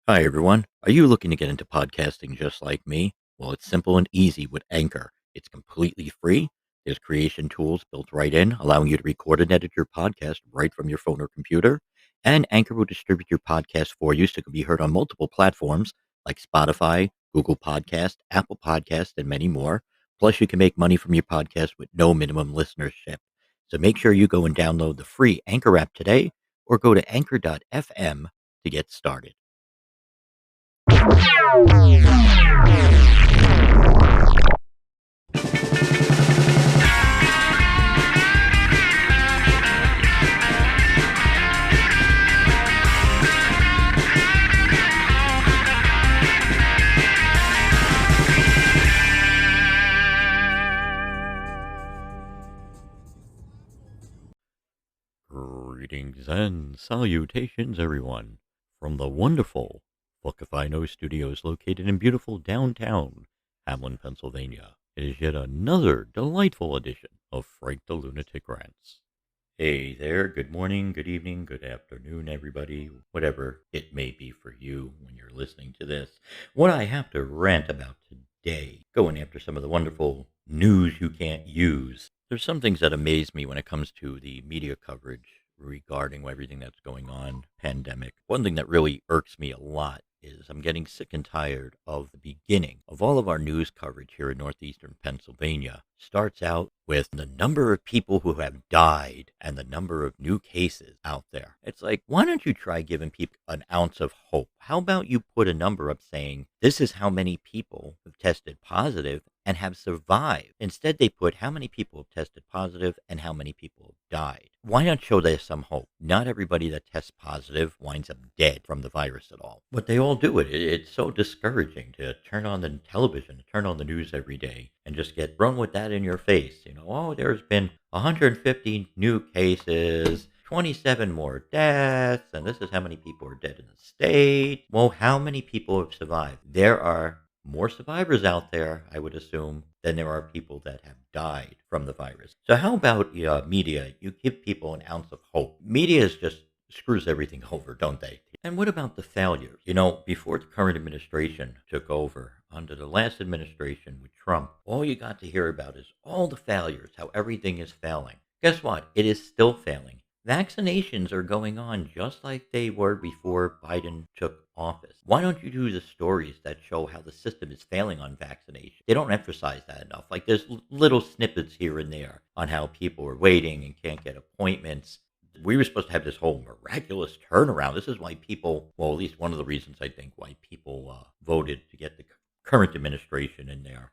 Hi, everyone. Are you looking to get into podcasting just like me? Well, it's simple and easy with Anchor. It's completely free. There's creation tools built right in, allowing you to record and edit your podcast right from your phone or computer. And Anchor will distribute your podcast for you so it can be heard on multiple platforms like Spotify, Google Podcast, Apple Podcast, and many more. Plus, you can make money from your podcast with no minimum listenership. So make sure you go and download the free Anchor app today or go to anchor.fm to get started. Greetings and salutations, everyone, from the wonderful Fuck If I Know Studios located in beautiful downtown Hamlin, Pennsylvania. It is yet another delightful edition of Frank the Lunatic Rants. Hey there, good morning, good evening, good afternoon, everybody, whatever it may be for you when you're listening to this. What I have to rant about today, going after some of the wonderful news you can't use. There's some things that amaze me when it comes to the media coverage regarding everything that's going on, pandemic. One thing that really irks me a lot is I'm getting sick and tired of the beginning of all of our news coverage here in northeastern Pennsylvania. Starts out with the number of people who have died and the number of new cases out there. It's like, why don't you try giving people an ounce of hope? How about you put a number up saying, this is how many people have tested positive and have survived? Instead, they put how many people have tested positive and how many people have died. Why not show there's some hope? Not everybody that tests positive winds up dead from the virus at all. But they all do it. It's so discouraging to turn on the television, to turn on the news every day and just get thrown with that in your face. Oh, there's been 150 new cases, 27 more deaths, and this is how many people are dead in the state. Well, how many people have survived? There are more survivors out there, I would assume, than there are people that have died from the virus. So how about media? You give people an ounce of hope. Media is just screws everything over, don't they? And what about the failures? Before the current administration took over, under the last administration with Trump, all you got to hear about is all the failures, how everything is failing. Guess what? It is still failing. Vaccinations are going on just like they were before Biden took office. Why don't you do the stories that show how the system is failing on vaccination? They don't emphasize that enough. Like there's little snippets here and there on how people are waiting and can't get appointments. We were supposed to have this whole miraculous turnaround. This is why people, well, at least one of the reasons I think why people voted to get the current administration in there.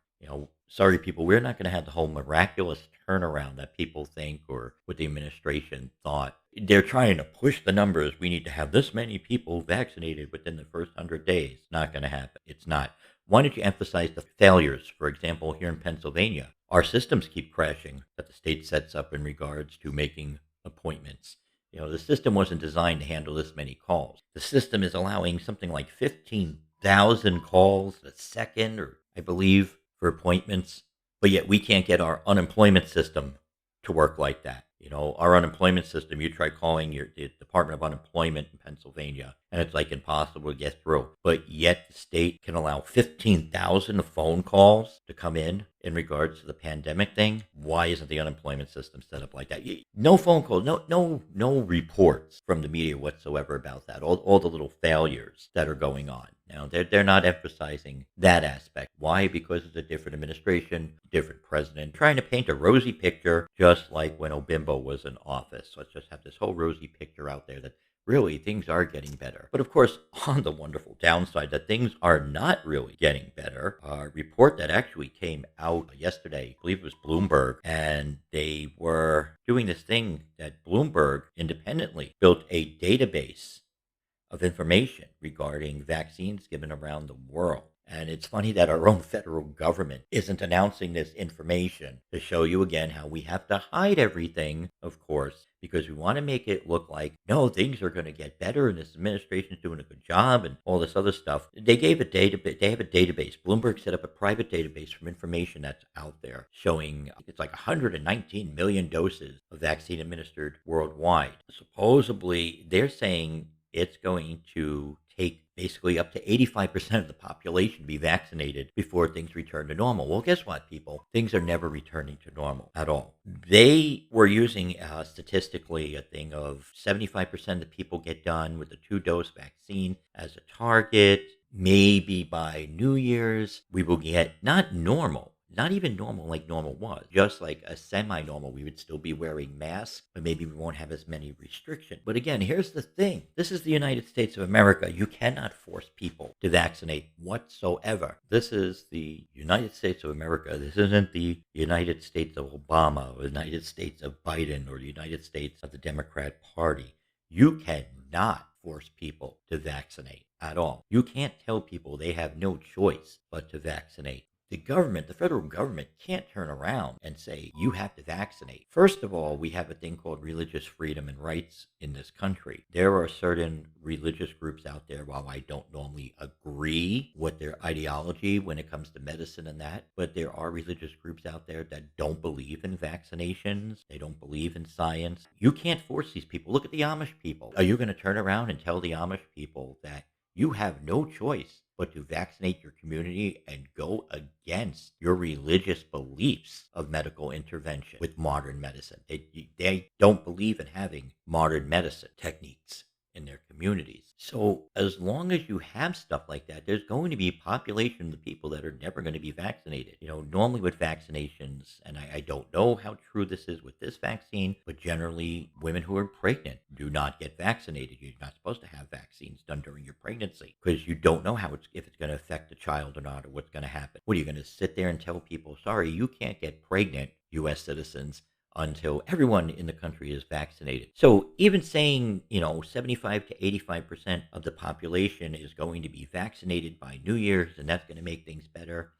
Sorry, people, we're not going to have the whole miraculous turnaround that people think or what the administration thought. They're trying to push the numbers. We need to have this many people vaccinated within the first 100 days. Not going to happen. It's not. Why don't you emphasize the failures? For example, here in Pennsylvania, our systems keep crashing that the state sets up in regards to making appointments. The system wasn't designed to handle this many calls. The system is allowing something like 15,000 calls a second, or I believe, for appointments, but yet we can't get our unemployment system to work like that. Our unemployment system, you try calling the Department of Unemployment in Pennsylvania, and it's like impossible to get through. But yet the state can allow 15,000 phone calls to come in regards to the pandemic thing. Why isn't the unemployment system set up like that? No phone calls, no reports from the media whatsoever about that. All the little failures that are going on. Now, they're not emphasizing that aspect. Why? Because it's a different administration, different president, trying to paint a rosy picture, just like when Obimbo was in office. Let's just have this whole rosy picture out there that really things are getting better. But of course, on the wonderful downside that things are not really getting better, a report that actually came out yesterday, I believe it was Bloomberg, and they were doing this thing that Bloomberg independently built a database of information regarding vaccines given around the world. And it's funny that our own federal government isn't announcing this information to show you again how we have to hide everything, of course, because we want to make it look like, no, things are going to get better and this administration is doing a good job and all this other stuff. They have a database. Bloomberg set up a private database from information that's out there showing it's like 119 million doses of vaccine administered worldwide. Supposedly, they're saying it's going to take basically up to 85% of the population be vaccinated before things return to normal. Well, guess what, people? Things are never returning to normal at all. They were using statistically a thing of 75% of the people get done with the 2-dose vaccine as a target. Maybe by New Year's, we will get not normal, not even normal like normal was, just like a semi normal. We would still be wearing masks, but maybe we won't have as many restrictions. But again, here's the thing, this is the United States of America. You cannot force people to vaccinate whatsoever. This is the United States of America. This isn't the United States of Obama or the United States of Biden or the United States of the Democrat Party. You cannot force people to vaccinate at all. You can't tell people they have no choice but to vaccinate. The government, the federal government, can't turn around and say, you have to vaccinate. First of all, we have a thing called religious freedom and rights in this country. There are certain religious groups out there, while I don't normally agree with their ideology when it comes to medicine and that, but there are religious groups out there that don't believe in vaccinations. They don't believe in science. You can't force these people. Look at the Amish people. Are you going to turn around and tell the Amish people that you have no choice but to vaccinate your community and go against your religious beliefs of medical intervention with modern medicine? They don't believe in having modern medicine techniques in their communities. So as long as you have stuff like that, there's going to be a population of the people that are never going to be vaccinated. Normally with vaccinations, and I don't know how true this is with this vaccine, but generally women who are pregnant do not get vaccinated. You're not supposed to have vaccines done during your pregnancy because you don't know if it's going to affect the child or not, or what's going to happen. What are you going to sit there and tell people, sorry, you can't get pregnant, U.S. citizens, until everyone in the country is vaccinated? So even saying, 75 to 85% of the population is going to be vaccinated by New Year's and that's going to make things better,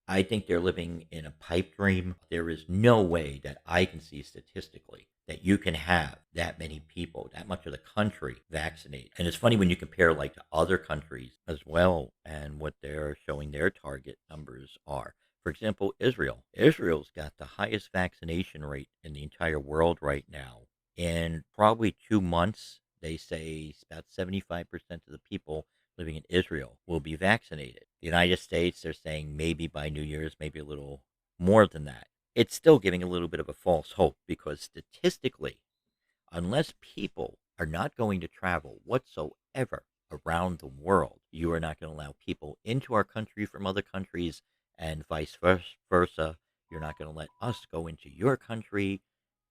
I think they're living in a pipe dream. There is no way that I can see statistically that you can have that many people, that much of the country vaccinated. And it's funny when you compare like to other countries as well and what they're showing their target numbers are. For example, Israel. Israel's got the highest vaccination rate in the entire world right now. In probably 2 months, they say about 75% of the people living in Israel will be vaccinated. The United States, they're saying maybe by New Year's, maybe a little more than that. It's still giving a little bit of a false hope because statistically, unless people are not going to travel whatsoever around the world, you are not going to allow people into our country from other countries and vice versa. You're not going to let us go into your country.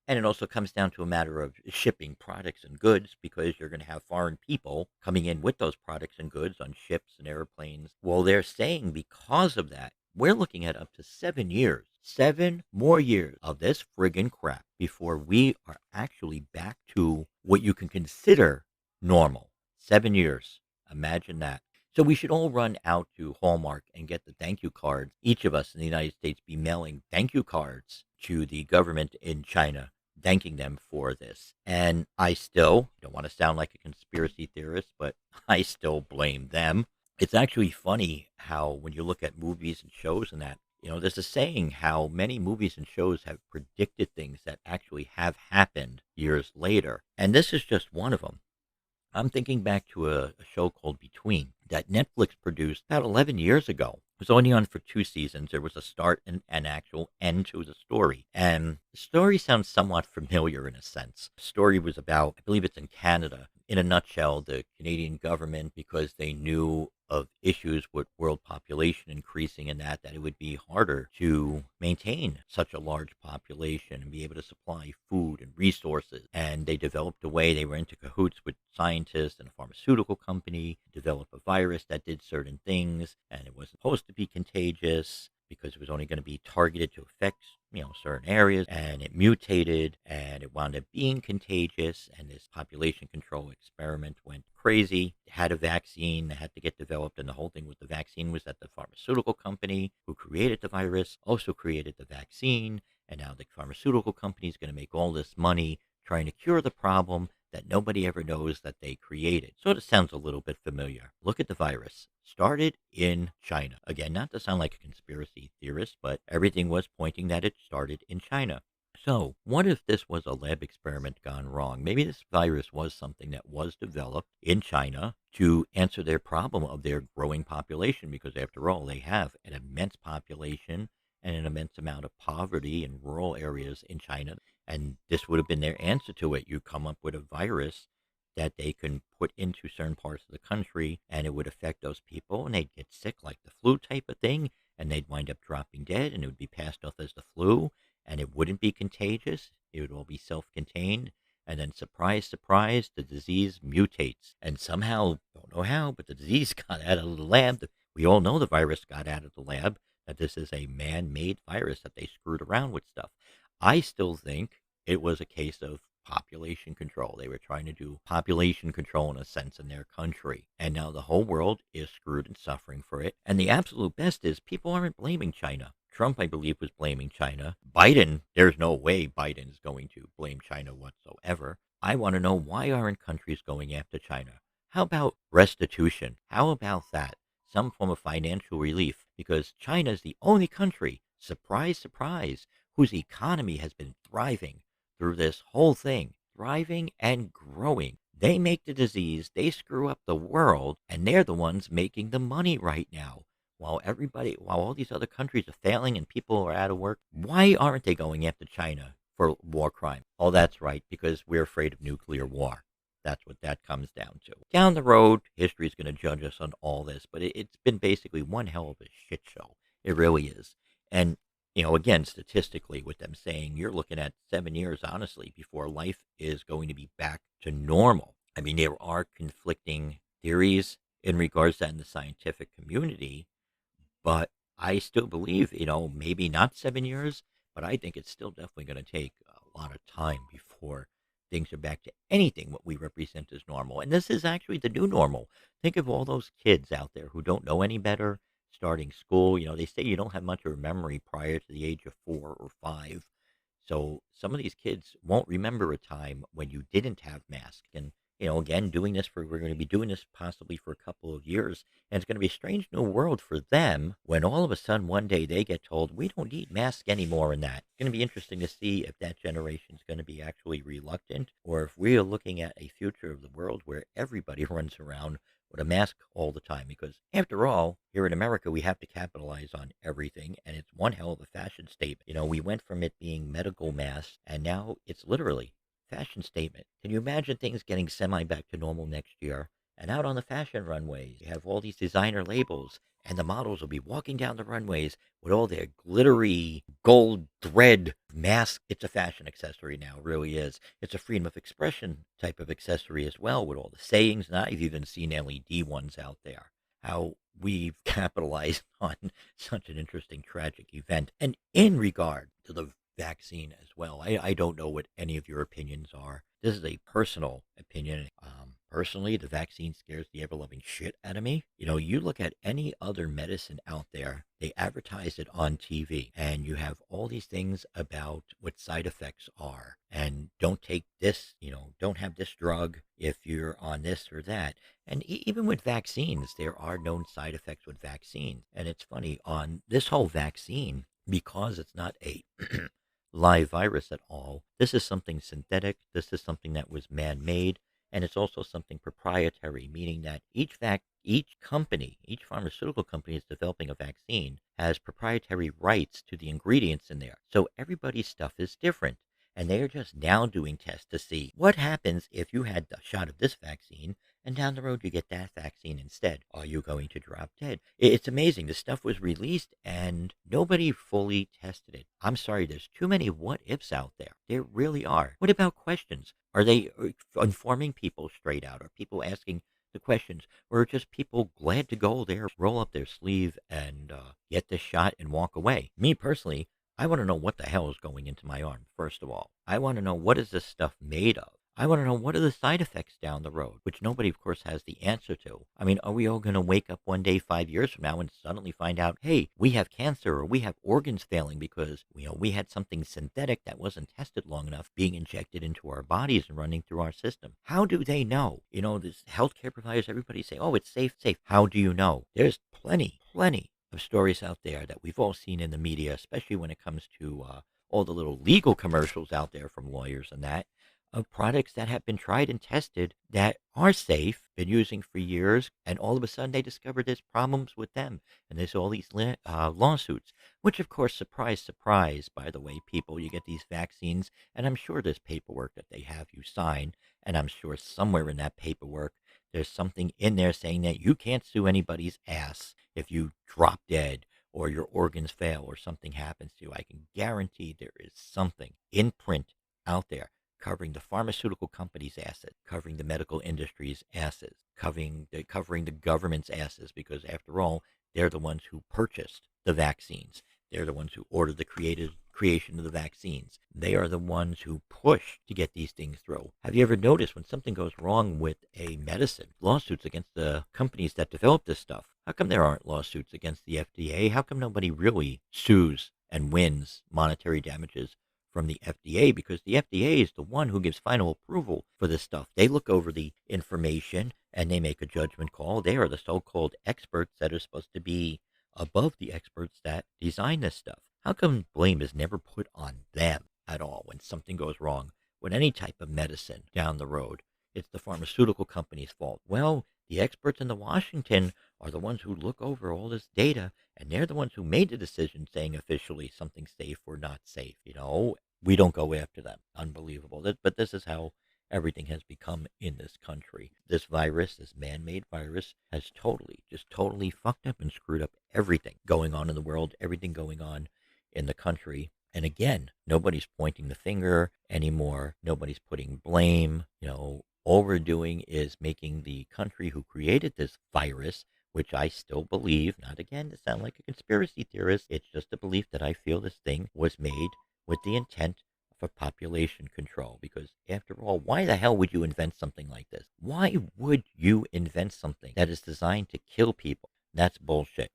And it also comes down to a matter of shipping products and goods because you're going to have foreign people coming in with those products and goods on ships and airplanes. Well, they're saying because of that, we're looking at up to 7 years, 7 more years of this friggin' crap before we are actually back to what you can consider normal. 7 years. Imagine that. So we should all run out to Hallmark and get the thank you cards. Each of us in the United States be mailing thank you cards to the government in China, thanking them for this. And I still don't want to sound like a conspiracy theorist, but I still blame them. It's actually funny how when you look at movies and shows and that, there's a saying how many movies and shows have predicted things that actually have happened years later. And this is just one of them. I'm thinking back to a show called Between that Netflix produced about 11 years ago. It was only on for 2 seasons. There was a start and an actual end to the story. And the story sounds somewhat familiar in a sense. The story was about, I believe it's in Canada. In a nutshell, the Canadian government, because they knew of issues with world population increasing and that it would be harder to maintain such a large population and be able to supply food and resources. And they developed a way, they were into cahoots with scientists and a pharmaceutical company, develop a virus that did certain things, and it wasn't supposed to be contagious because it was only going to be targeted to affect, certain areas, and it mutated and it wound up being contagious, and this population control experiment went crazy. They had a vaccine that had to get developed, and the whole thing with the vaccine was that the pharmaceutical company who created the virus also created the vaccine, and now the pharmaceutical company is going to make all this money trying to cure the problem that nobody ever knows that they created. So it sounds a little bit familiar. Look at the virus. Started in China. Again, not to sound like a conspiracy theorist, but everything was pointing that it started in China. So, what if this was a lab experiment gone wrong? Maybe this virus was something that was developed in China to answer their problem of their growing population, because after all, they have an immense population and an immense amount of poverty in rural areas in China. And this would have been their answer to it. You come up with a virus that they can put into certain parts of the country, and it would affect those people, and they'd get sick like the flu type of thing, and they'd wind up dropping dead, and it would be passed off as the flu, and it wouldn't be contagious. It would all be self-contained. And then, surprise, surprise, the disease mutates. And somehow, don't know how, but the disease got out of the lab. We all know the virus got out of the lab, that this is a man-made virus, that they screwed around with stuff. I still think it was a case of population control. They were trying to do population control in a sense in their country. And now the whole world is screwed and suffering for it. And the absolute best is people aren't blaming China. Trump, I believe, was blaming China. Biden, there's no way Biden is going to blame China whatsoever. I want to know, why aren't countries going after China? How about restitution? How about that? Some form of financial relief, because China is the only country, surprise, surprise, whose economy has been thriving through this whole thing, thriving and growing. They make the disease, they screw up the world, and they're the ones making the money right now. While all these other countries are failing and people are out of work, why aren't they going after China for war crime? Oh, that's right, because we're afraid of nuclear war. That's what that comes down to. Down the road, history is going to judge us on all this, but it's been basically one hell of a shit show. It really is. And, again, statistically, with them saying you're looking at 7 years, honestly, before life is going to be back to normal. I mean, there are conflicting theories in regards to that in the scientific community, but I still believe, maybe not 7 years, but I think it's still definitely going to take a lot of time before things are back to anything what we represent as normal. And this is actually the new normal. Think of all those kids out there who don't know any better, starting school. They say you don't have much of a memory prior to the age of 4 or 5. So some of these kids won't remember a time when you didn't have masks. And, again, we're going to be doing this possibly for a couple of years. And it's going to be a strange new world for them when all of a sudden one day they get told, we don't need masks anymore and that. It's going to be interesting to see if that generation is going to be actually reluctant, or if we are looking at a future of the world where everybody runs around with a mask all the time. Because after all, here in America, we have to capitalize on everything, and it's one hell of a fashion statement. We went from it being medical masks, and now it's literally fashion statement. Can you imagine things getting semi back to normal next year? And out on the fashion runways, you have all these designer labels, and the models will be walking down the runways with all their glittery gold thread masks. It's a fashion accessory now, it really is. It's a freedom of expression type of accessory as well, with all the sayings. Now I've even seen LED ones out there. How we've capitalized on such an interesting, tragic event. And in regard to the vaccine as well, I don't know what any of your opinions are. This is a personal opinion. Personally, the vaccine scares the ever-loving shit out of me. You look at any other medicine out there, they advertise it on TV, and you have all these things about what side effects are. And don't take this, don't have this drug if you're on this or that. And even with vaccines, there are known side effects with vaccines. And it's funny, on this whole vaccine, because it's not a live virus at all, this is something synthetic. This is something that was man-made. And it's also something proprietary, meaning that each company, each pharmaceutical company is developing a vaccine, has proprietary rights to the ingredients in there. So everybody's stuff is different. And they are just now doing tests to see what happens if you had the shot of this vaccine and down the road you get that vaccine instead. Are you going to drop dead? It's amazing. The stuff was released and nobody fully tested it. I'm sorry, there's too many what ifs out there. There really are. What about questions? Are they informing people straight out? Are people asking the questions? Or are just people glad to go there, roll up their sleeve, and get the shot and walk away? Me personally, I want to know what the hell is going into my arm, first of all. I want to know, what is this stuff made of? I want to know, what are the side effects down the road, which nobody, of course, has the answer to. I mean, are we all going to wake up one day 5 years from now and suddenly find out, hey, we have cancer, or we have organs failing because, we had something synthetic that wasn't tested long enough being injected into our bodies and running through our system? How do they know? This healthcare providers, everybody say, oh, it's safe, safe. How do you know? There's plenty of stories out there that we've all seen in the media, especially when it comes to all the little legal commercials out there from lawyers and that of products that have been tried and tested that are safe, been using for years, and all of a sudden they discover there's problems with them, and there's all these lawsuits. Which, of course, surprise, surprise. By the way, people, you get these vaccines, and I'm sure there's paperwork that they have you sign, and I'm sure somewhere in that paperwork there's something in there saying that you can't sue anybody's ass if you drop dead or your organs fail or something happens to you. I can guarantee there is something in print out there covering the pharmaceutical companies' asses, covering the medical industry's asses, covering the government's asses, because after all, they're the ones who purchased the vaccines. They're the ones who ordered the creation of the vaccines. They are the ones who push to get these things through. Have you ever noticed when something goes wrong with a medicine, lawsuits against the companies that develop this stuff? How come there aren't lawsuits against the FDA? How come nobody really sues and wins monetary damages from the FDA? Because the FDA is the one who gives final approval for this stuff. They look over the information and they make a judgment call. They are the so-called experts that are supposed to be above the experts that design this stuff. How come blame is never put on them at all when something goes wrong with any type of medicine down the road? It's the pharmaceutical company's fault. Well, the experts in the Washington are the ones who look over all this data, and they're the ones who made the decision saying officially something's safe or not safe. We don't go after them. Unbelievable. But this is how everything has become in this country. This virus, this man-made virus, has just totally fucked up and screwed up everything going on in the world, everything going on in the country. And again, nobody's pointing the finger anymore. Nobody's putting blame. All we're doing is making the country who created this virus, which I still believe, not again to sound like a conspiracy theorist, it's just a belief that I feel this thing was made with the intent for population control. Because after all, why the hell would you invent something like this? Why would you invent something that is designed to kill people? That's bullshit.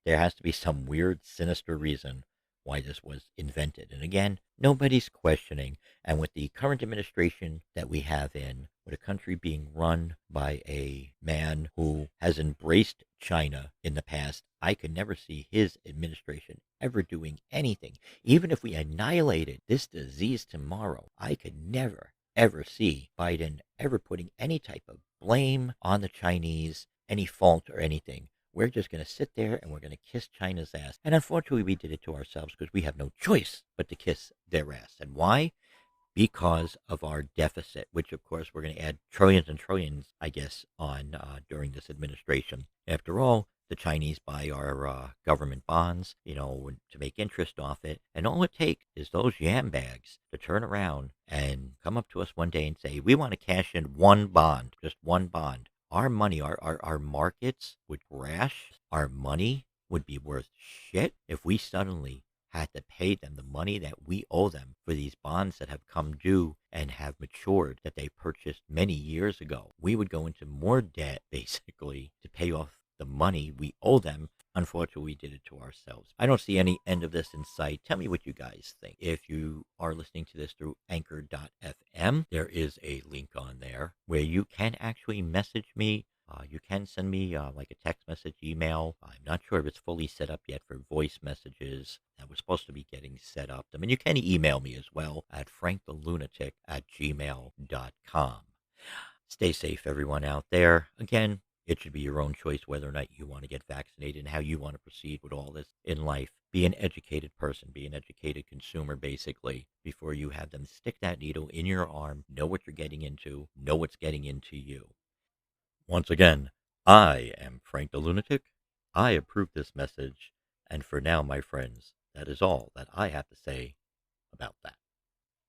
There has to be some weird, sinister reason why this was invented. And again, nobody's questioning. And with the current administration that we have with a country being run by a man who has embraced China in the past, I could never see his administration ever doing anything. Even if we annihilated this disease tomorrow, I could never, ever see Biden ever putting any type of blame on the Chinese, any fault or anything. We're just going to sit there and we're going to kiss China's ass. And unfortunately, we did it to ourselves because we have no choice but to kiss their ass. And why? Because of our deficit, which of course we're going to add trillions and trillions, I guess, on during this administration. After all, the Chinese buy our government bonds, to make interest off it. And all it takes is those yam bags to turn around and come up to us one day and say, we want to cash in one bond, just one bond. Our money, our markets would crash. Our money would be worth shit if we suddenly had to pay them the money that we owe them for these bonds that have come due and have matured that they purchased many years ago. We would go into more debt, basically, to pay off the money we owe them. Unfortunately, we did it to ourselves. I don't see any end of this in sight. Tell me what you guys think. If you are listening to this through anchor.fm, there is a link on there where you can actually message me. You can send me like a text message, email. I'm not sure if it's fully set up yet for voice messages. That was supposed to be getting set up. I mean, you can email me as well at frankthelunatic@gmail.com. Stay safe, everyone out there. Again, it should be your own choice whether or not you want to get vaccinated and how you want to proceed with all this in life. Be an educated person, be an educated consumer, basically, before you have them stick that needle in your arm. Know what you're getting into, know what's getting into you. Once again, I am Frank the Lunatic. I approve this message. And for now, my friends, that is all that I have to say about that.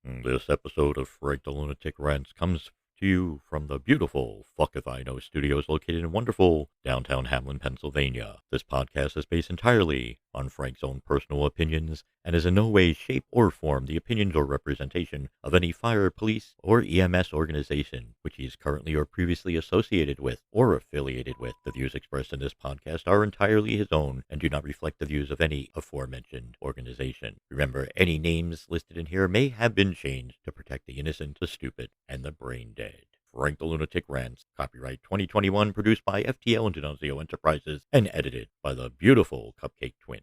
This episode of Frank the Lunatic Rants comes to you from the beautiful Fuck If I Know studios located in wonderful downtown Hamlin, Pennsylvania. This podcast is based entirely on Frank's own personal opinions and is in no way, shape, or form the opinions or representation of any fire, police, or EMS organization which he is currently or previously associated with or affiliated with. The views expressed in this podcast are entirely his own and do not reflect the views of any aforementioned organization. Remember, any names listed in here may have been changed to protect the innocent, the stupid, and the brain dead. Frank the Lunatic Rants, copyright 2021, produced by FTL and DeNunzio Enterprises, and edited by the beautiful Cupcake Twins.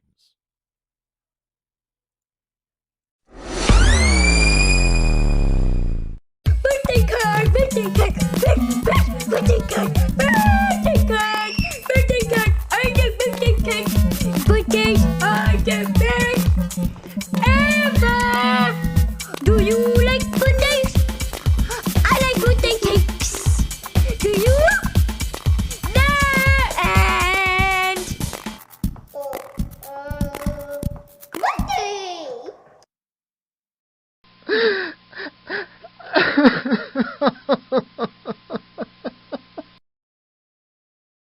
Birthdays are the best ever! Do you like birthdays? I like birthday cakes. Do you? The end! Birthday!